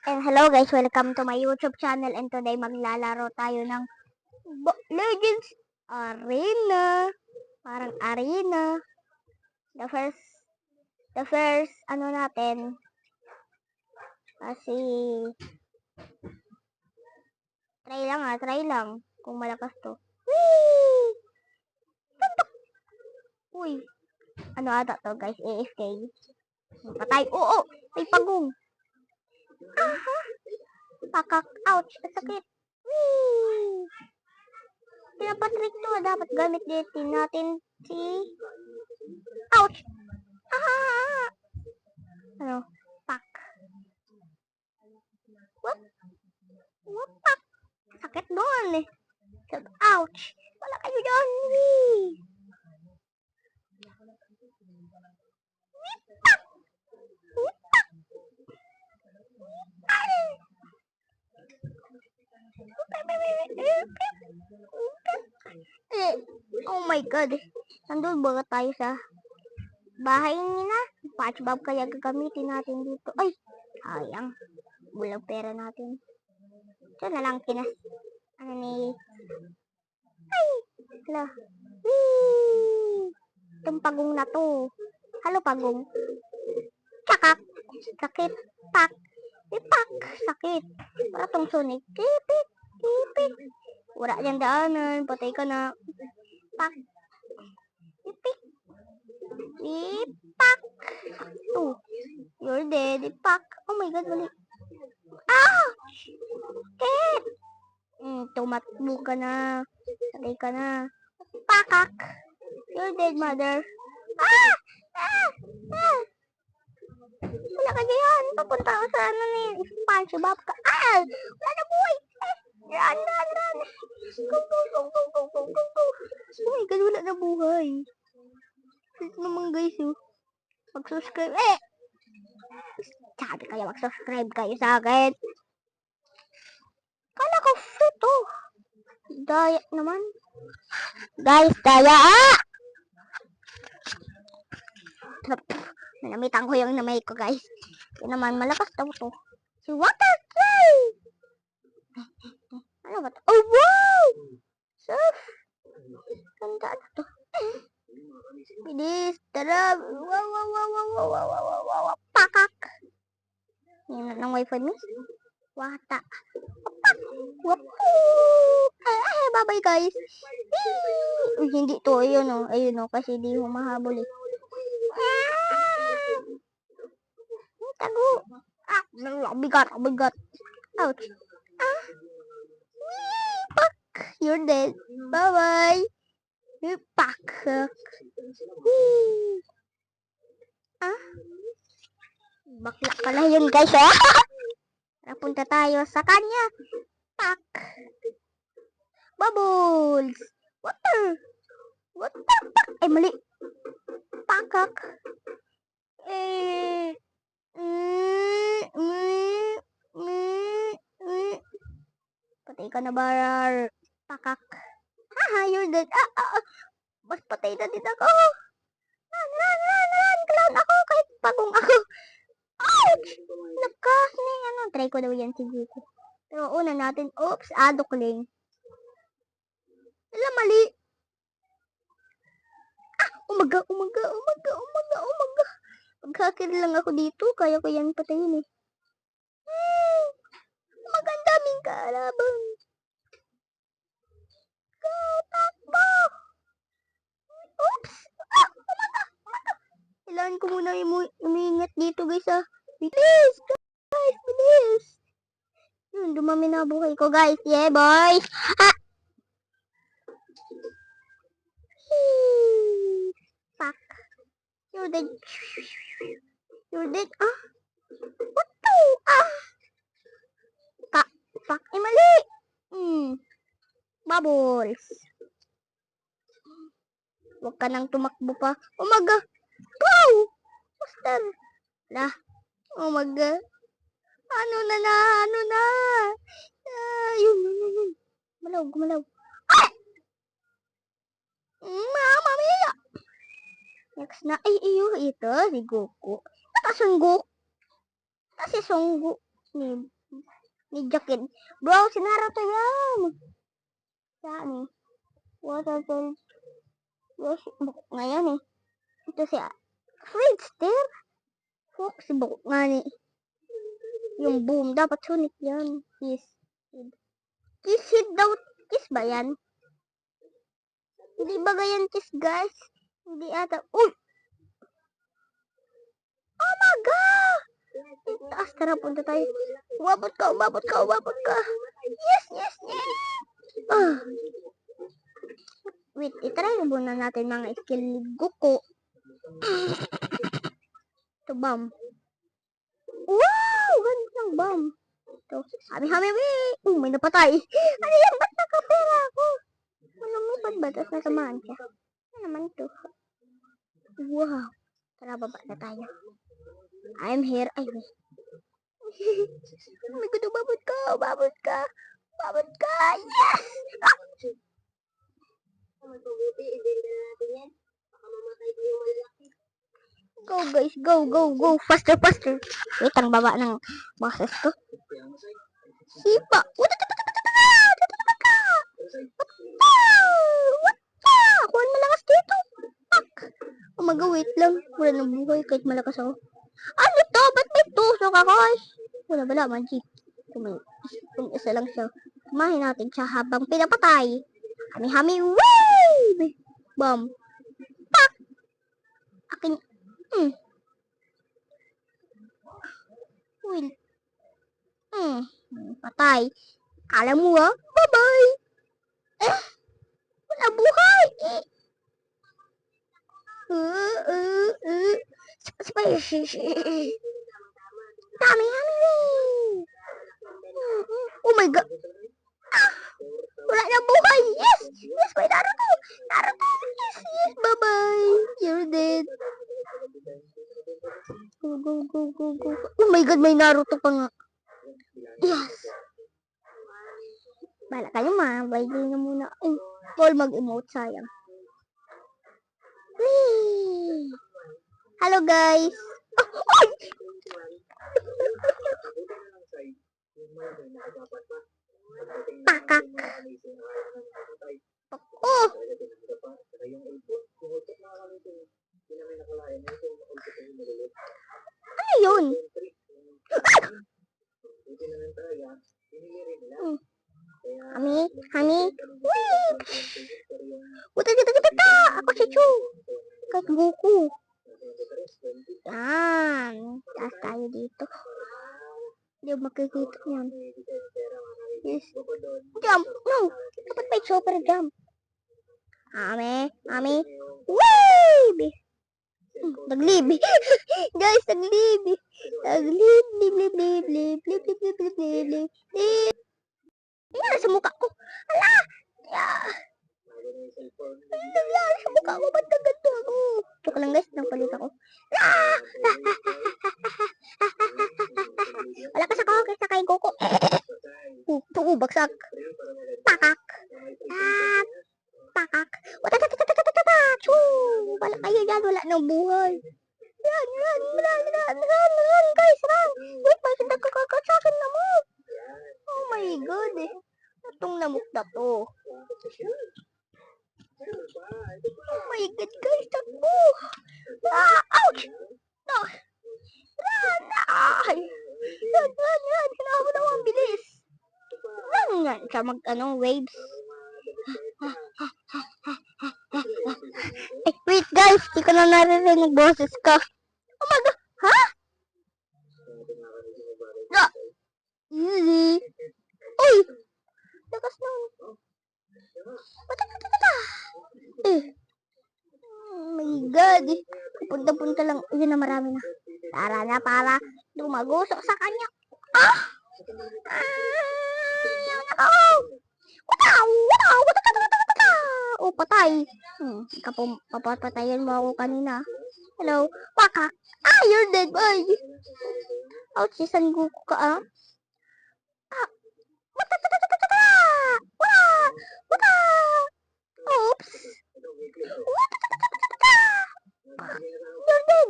And hello guys, welcome to my YouTube channel, and today maglalaro tayo ng Legends Arena. Parang arena. The first ano natin kasi try lang kung malakas to. Whee! Uy, ano ata to guys, AFK. Patay. Oo, may pagong. Aha! Pakak, ouch, sakit. Whee! Pinapatrick to, dapat gamit din natin si... Ouch! Ah! Ano? Pak. What? What? Pak. Sakit doon eh. Ouch! Wala kayo doon. Wee! Pak! Pak! Oh my god. Nandun ba tayo sa bahay nila? Patchbob kaya gagamitin natin dito. Ay! Sayang. Bulang pera natin. Ito na lang ano ni... Ay! Hala. Whee! Itong pagong na to. Halo pagong. Tsakak. Sakit. Pak. Ipak. Sakit. Para tong Sonic. Tipik. Tipik. Wala dyan daanan. Patay ka na. Pak. Ipik. Ipak. Oh. You're dead. Ipak. Oh my god. Mali. Ah! Sakit. Tumatbo ka na. Patay ka na. Pakak. You're dead, mother. Ah! Ah! Ah! Wala ka dyan. Papunta ako sa ano ni SpongeBob ka. Ah! Wala na buhay. Run, run, run. Go, go, go, go, go, go, go, go. Oh my god, wala na buhay. Ito naman guys, oh. Mag-subscribe. Sabi kaya mag-subscribe kayo sa akin. Kala ko free to. Daya naman. Guys, daya. Ah! Nalamitan ko yung namay ko guys. Ito naman malakas daw to. Si Water Clay! Ano ba to? Oh wow! Surf! Ganda na to. Bilis! Tara! Wow, wow, wow, wow, wow, wow, wow, wow, wow, pakak! Yan na ng wifi mo. Wata. Papak! Wapoo! Ay, bye-bye guys! Hindi to, ayun o. Ayun o, kasi di humahabol eh. Tago. Ah, bigat. Ouch. Ah. Pak. You're dead. Bye-bye. Pak. Ah. Bakla pala yun guys. Oh. Napunta tayo sa kanya. Pak. Bubbles. Water. Water. Pak. Ay, mali. Pakak. Patay ka na, Barar. Pakak. Haha, you're dead. Mas patay na din ako. Run. Clown ako kahit pagong ako. Ouch! Lakas ni ano. Try ko daw yan siguro. Pero una natin. Oops, adukling. Wala, mali. Umaga. Mag-hacker lang ako dito. Kaya ko yan patayin eh. Magandaming kalaban. Takbo! Oops! Umaga! Kailangan ko muna umiingat dito guys ah. Bilis! Guys, bilis! Dumami na buhay ko guys. Yeah boys! Ah! Fuck. You're dead. Ah! What to? Ah! Fuck. Eh, mali! Bubbles. Huwag ka nang tumakbo pa. Umaga! Go! Master! Lah. Umaga. Ano na? Yun. Gumalaw. Ah! Mama mia! Next na. Ay, ito. Si Goku. Si Songgo. Ni, ni Jacket. Bro, si Naruto yan. Saan eh? Water Tail. Yes, bukok nga yan eh. Ito si Fredster. Fuck, si bukok nga ni. Yung boom, dapat Sonic yan. Kiss. Kiss hit daw. Kiss ba yan? Hindi ba ganyan kiss, guys? Hindi ata. Uy! Oh my God! Taas, tara, punta tayo. Umabot ka, umabot ka, umabot ka. Yes, yes, yes! Ah. Wait, itry muna natin mga skill ni Goku. Ito, bomb. Wow! Ganda ng bomb. Ito, hami-hami, may napatay. Ano yan? Ba't nakapera ako? Manumipad ba? Tapos natamaan siya. Ano naman ito? Wow! Tara, baba na tayo. I'm here. Ay, wait. Oh my God, umabot ka, umabot ka. Umabot ka. Yes! Ah! Go guys, go, go, go. Faster, faster. Wait, ang baba ng boses ko. Sipa. Kuhan malakas dito. Pak. Umaga, wait lang. Wala nang buhay kahit malakas ako. Ano to? Ba't may tusok ako? Wala, magic. Kung isa lang siya. Kumahin natin siya habang pinapatay. Hami-hami, wave! Bomb. Pak! Akin, Win. Patay. Kala mo bye-bye. Wala buhay. Hami-hami, oh my God. Wala na buhay. Yes! Yes, may Naruto. Naruto. Yes, yes. Bye-bye. You're dead. Go, go, go, go, go. Oh my God, may Naruto pa nga. Yes. Bala kayo bye na muna. Ay, Paul mag-emote, sayang. Whee! Hello guys. Oh! Pakak. Oh! Ano yun? Hami. Wait! Uta. Ako si Chu. Kay Goku. Yan. Taas tayo dito. Hindi makikita yan. Yes. Jump. No. Dapat may super jump. Hami. Wave! Naglib. Guys, naglib. Naglib. Nangyari sa mukha ko. Ala! Nangyari sa mukha ko. Ba't naganto ako? Joke lang guys, nagpalit ako. Wala ka sa kakak sa kay Goku. Bagsak. Pakak. Pakak. Wala kayo dyan. Wala nang buhay. Yan. Guys, run. Wait, bakit nagkakakat sa akin na mo? Oh my God eh. Itong namok na to. Oh my God guys, takbo. Ouch! No. Run! Run! Hinahabol ako ang bilis. Run nga siya waves. Eh, wait guys, di ko na naririnig boses ka. Oh my God, ha? No. Easy. Uy! Lakas na. Oh my God. Punta-punta lang. Yun na, marami na. Tara na para lumagusok sa kanya. Oh, patay. Papatayin mo ako kanina. Hello? Waka. You're dead, boy. Ouch, si San Goku ka, Oops. You're dead.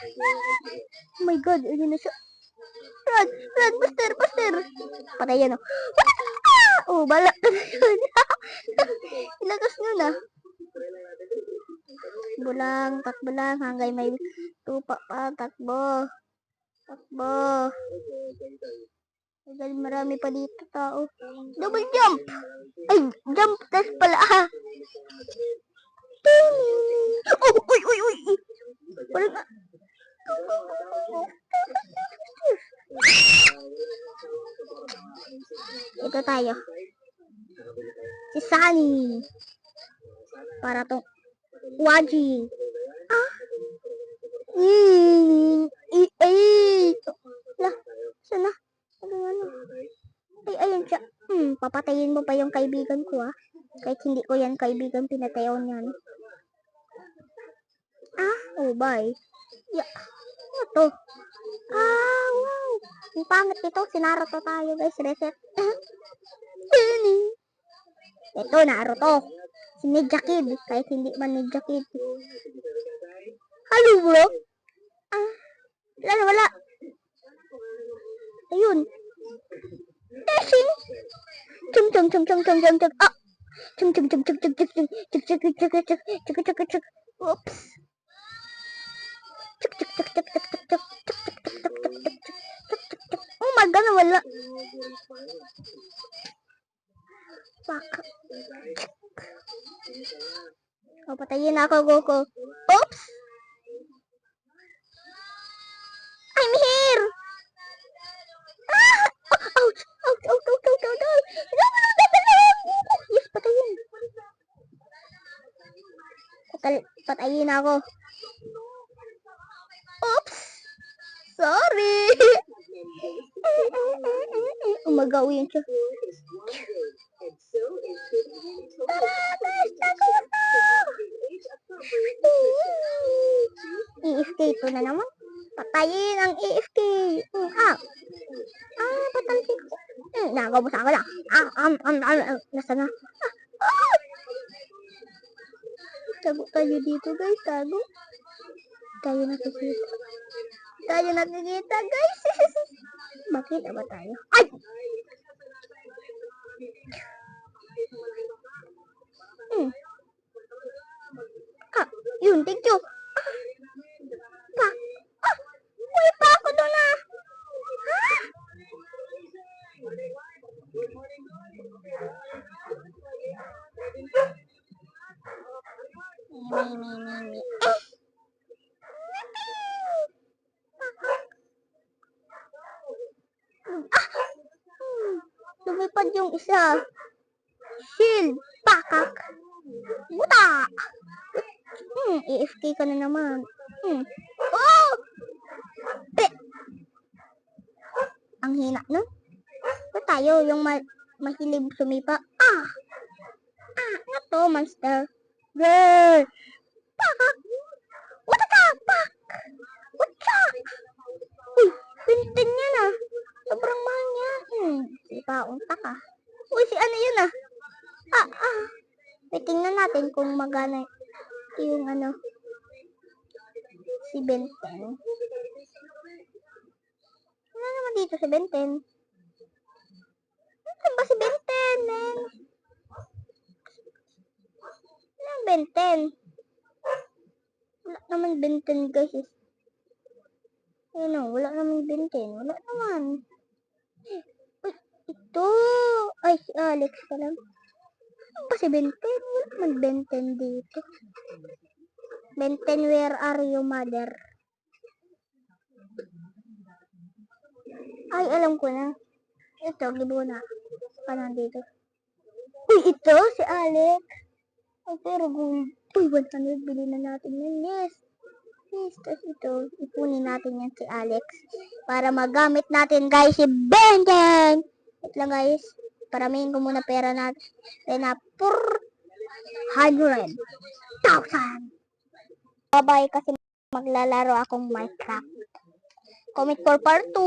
Oh my God, ayun na siya. Run, run, Buster, Buster. Patay yan, oh. Oh, balak na yun. Ilakas nyo na. Takbo lang, hanggang may tupa pa, takbo. Takbo. Dahil marami pa dito tao. Double jump! Ay, jump test pala, ah. Oh, uy, uy, uy. Wala na. Ito tayo. Si Sunny. Para tong Waji. Ah. Lah, sana. Ano? Ay, ayun siya. Papatayin mo pa yung kaibigan ko, ah. Kahit hindi ko yan kaibigan, pinatayon yan. Ah, oh, bye. Yeah. Ano to? Ah, wow. Ang pangit ito. Sinaruto tayo, guys. Reset. Ito, Naruto. Si Ninja Kid. Kahit hindi man Ninja Kid. Hello, bro. Ah, wala. Ayun. Dashing. Chung. Ah. Chung. Oops. Oh my God, wala. Fuck. Oh, patayin ako, Goku. Oops. I'm here. Ah! Oh, ouch. Yes, patayin. Patayin ako. Oops. Sorry. Umagawi yun siya. EFK ito na naman. Patayin ang EFK. Patalsin ko. Nagabos ako na. Nasa na? Tago tayo dito, guys. Tago. Tayo nakikita, guys. Makita ba tayo? Ay! Yun, thank you. Uy pa ako doon, ah. Lumipad yung isa. Shield. Pakak. Buta. AFK ka na naman. Oh! Ang hina, no? Ito tayo, yung mahilig sumipa. Ano to, monster? Girl! Pakak! Pak! Utsak! Uy, pintin niya na. Sobrang mahal niya. Sipaon taka. Uy, si ano yun, ah? Tingnan natin kung magana yung ano. Si Benten. Ano naman dito si Benten? Ano ba si Benten, man? Ano Benten? Wala naman Benten, guys. Ano, wala naman Benten. Wala naman. Uy, ito. Ay, si Alex pa lang. Ano ba si Benten? Wala naman Benten dito. Benten, where are you, mother? Ay, alam ko na. Ito, gibo na. Paano dito? Uy, ito, si Alex. Ay, pero gold. Uy, 100, bilhin na natin yan. Yes. Tapos ito, ipunin natin yan si Alex. Para magamit natin, guys, si Benten. Wait lang, guys. Paramihin ko muna pera natin. Na 400,000. Bye-bye kasi maglalaro akong Minecraft. Comment for part 2.